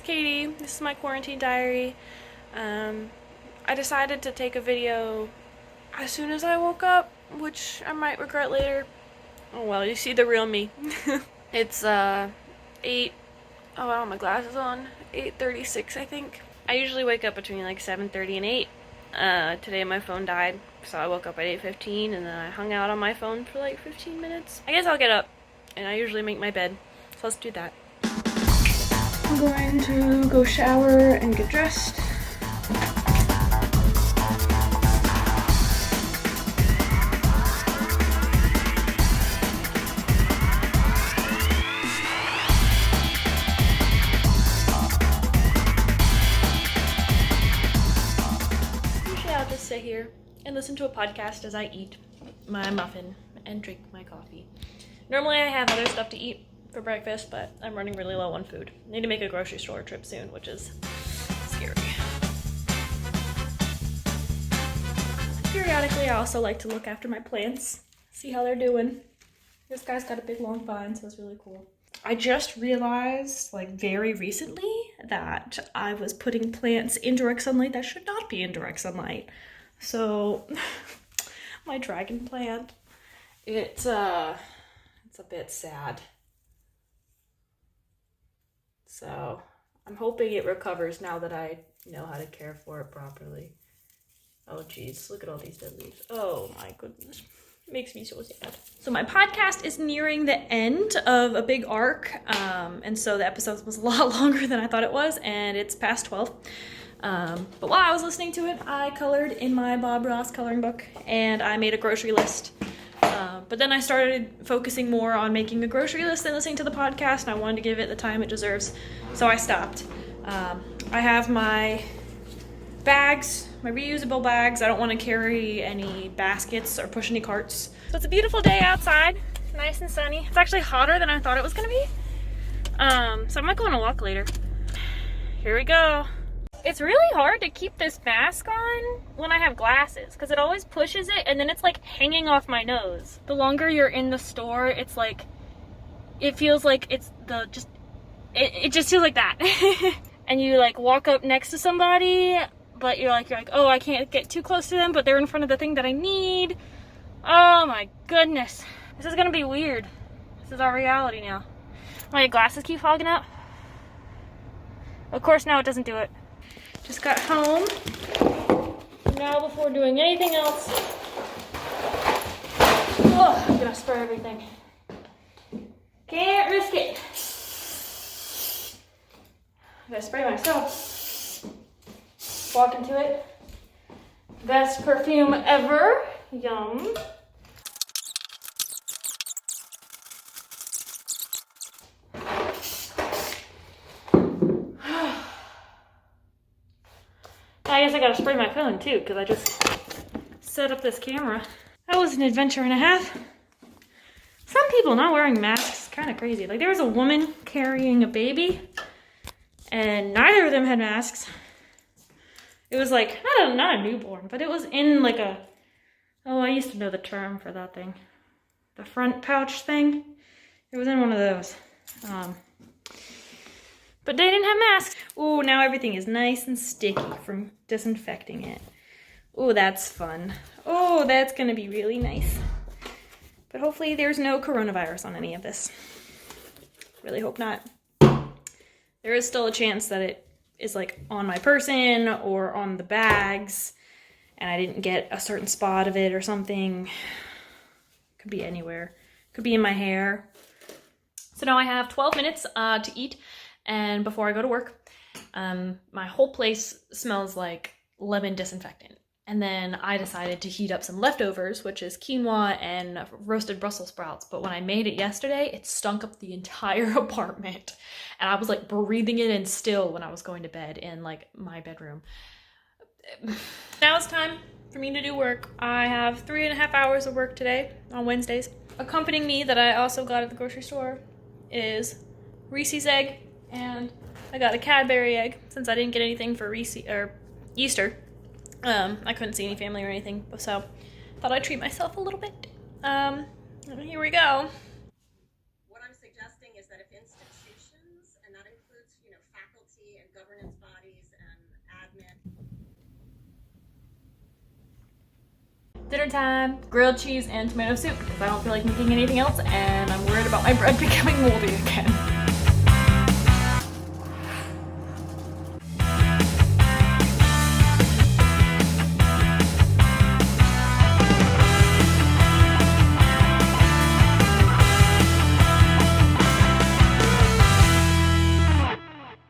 Katie. This is my quarantine diary. I decided to take a video as soon as I woke up, which I might regret later. Oh well, you see the real me. It's 8, oh I don't have my glasses on, 8:36 I think. I usually wake up between like 7:30 and 8. Today my phone died, so I woke up at 8:15 and then I hung out on my phone for like 15 minutes. I guess I'll get up, and I usually make my bed, so let's do that. I'm going to go shower and get dressed. Usually I'll just sit here and listen to a podcast as I eat my muffin and drink my coffee. Normally I have other stuff to eat for breakfast, but I'm running really low on food. I need to make a grocery store trip soon, which is scary. Periodically, I also like to look after my plants, see how they're doing. This guy's got a big long vine, so it's really cool. I just realized, like very recently, that I was putting plants in direct sunlight that should not be in direct sunlight. So, my dragon plant, it's a bit sad. So I'm hoping it recovers now that I know how to care for it properly. Oh geez, look at all these dead leaves. Oh my goodness, it makes me so sad. So my podcast is nearing the end of a big arc, and so the episode was a lot longer than I thought it was, and it's past 12. But while I was listening to it, I colored in my Bob Ross coloring book, and I made a grocery list. But then I started focusing more on making a grocery list than listening to the podcast, and I wanted to give it the time it deserves, so I stopped. I have my bags, my reusable bags. I don't want to carry any baskets or push any carts. So it's a beautiful day outside, nice and sunny. It's actually hotter than I thought it was going to be. So I might go on a walk later. Here we go. It's really hard to keep this mask on when I have glasses because it always pushes it and then it's like hanging off my nose. The longer you're in the store, it's like, it feels like it's it just feels like that. And you like walk up next to somebody, but you're like, oh, I can't get too close to them, but they're in front of the thing that I need. Oh my goodness. This is gonna be weird. This is our reality now. My glasses keep fogging up. Of course now it doesn't do it. Just got home. Now before doing anything else, I'm gonna spray everything. Can't risk it. I'm gonna spray myself. Walk into it. Best perfume ever. Yum. I guess I gotta spray my phone too, because I just set up this camera. That was an adventure and a half. Some people not wearing masks is kind of crazy. Like there was a woman carrying a baby, and neither of them had masks. It was like, not a newborn, but it was in like a, oh, I used to know the term for that thing. The front pouch thing. It was in one of those. But they didn't have masks. Ooh, now everything is nice and sticky from disinfecting it. Ooh, that's fun. Oh, that's gonna be really nice. But hopefully there's no coronavirus on any of this. Really hope not. There is still a chance that it is like on my person or on the bags, and I didn't get a certain spot of it or something. Could be anywhere. Could be in my hair. So now I have 12 minutes to eat. And before I go to work, my whole place smells like lemon disinfectant. And then I decided to heat up some leftovers, which is quinoa and roasted Brussels sprouts. But when I made it yesterday, it stunk up the entire apartment. And I was like breathing it in still when I was going to bed in like my bedroom. Now it's time for me to do work. I have 3.5 hours of work today on Wednesdays. Accompanying me that I also got at the grocery store is Reese's egg. And I got a Cadbury egg since I didn't get anything for Easter. I couldn't see any family or anything, so thought I'd treat myself a little bit. Here we go. What I'm suggesting is that if institutions, and that includes, faculty policy and governance bodies and admin. Dinner time, grilled cheese and tomato soup because I don't feel like making anything else and I'm worried about my bread becoming moldy again.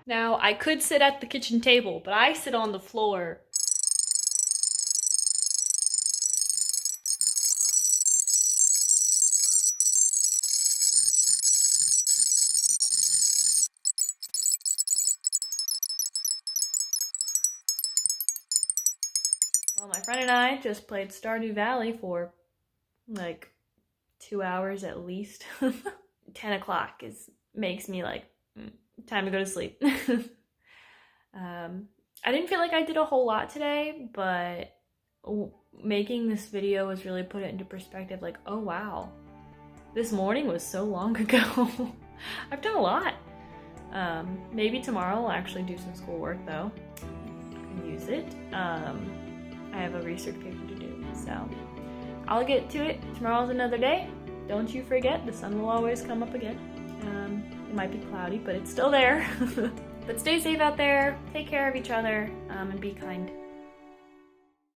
Now, I could sit at the kitchen table, but I sit on the floor. Well, my friend and I just played Stardew Valley for like 2 hours at least. 10 o'clock makes me like, time to go to sleep. I didn't feel like I did a whole lot today, but making this video was really put it into perspective, like, oh wow, this morning was so long ago. I've done a lot. Maybe tomorrow I'll actually do some schoolwork though. And use it. I have a research paper to do, so I'll get to it. Tomorrow's another day. Don't you forget, the sun will always come up again. It might be cloudy, but it's still there. But stay safe out there, take care of each other, and be kind.